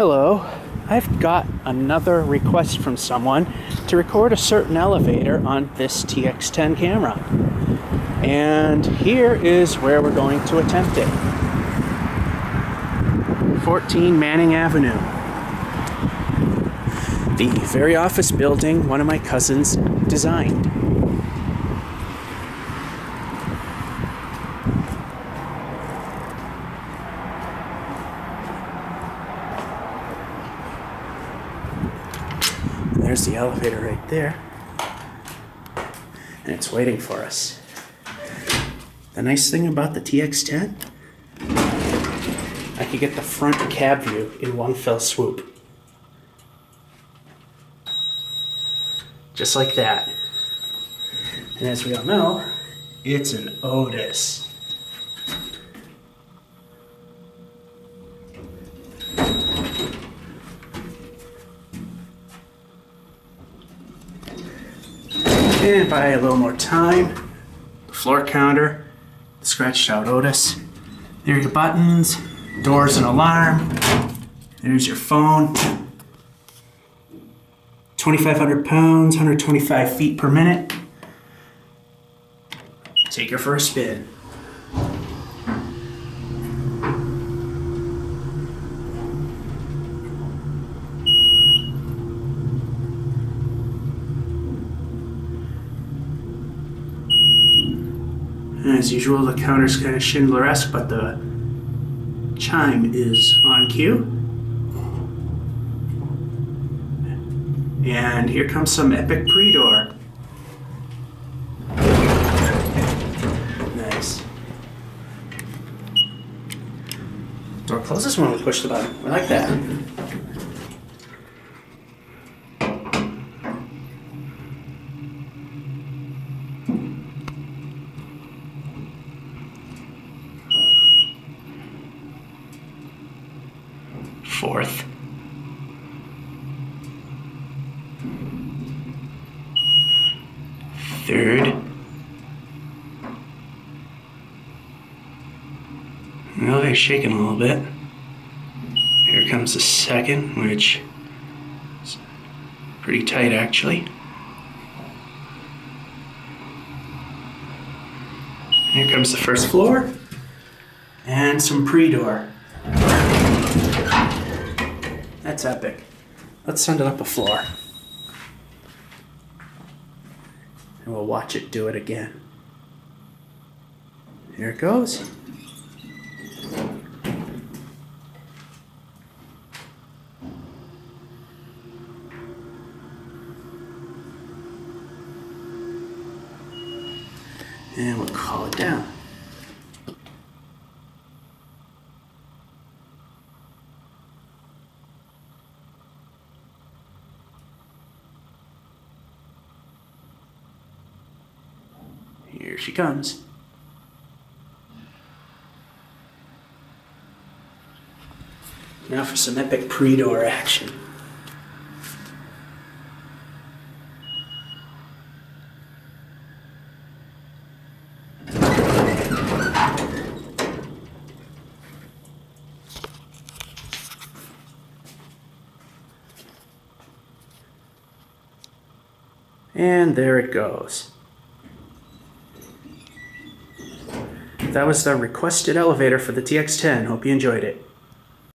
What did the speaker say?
Hello, I've got another request from someone to record a certain elevator on this TX-10 camera. And here is where we're going to attempt it. 14 Manning Avenue. The very office building one of my cousins designed. There's the elevator right there, and it's waiting for us. The nice thing about the TX-10, I could get the front cab view in one fell swoop. Just like that. And as we all know, it's an Otis. And by a little more time, the floor counter, the scratched out Otis. There are your buttons, doors and alarm. There's your phone. 2,500 pounds, 125 feet per minute. Take her for a spin. As usual, the counter's kind of Schindler-esque, but the chime is on cue. And here comes some epic pre-door. Nice. Door closes when we push the button. I like that. Fourth. Third. The elevator's shaking a little bit. Here comes the second, which is pretty tight actually. Here comes the first floor and some pre-door. That's epic. Let's send it up a floor. And we'll watch it do it again. Here it goes. And we'll call it down. Here she comes. Now for some epic pre-door action. And there it goes. That was the requested elevator for the TX-10. Hope you enjoyed it.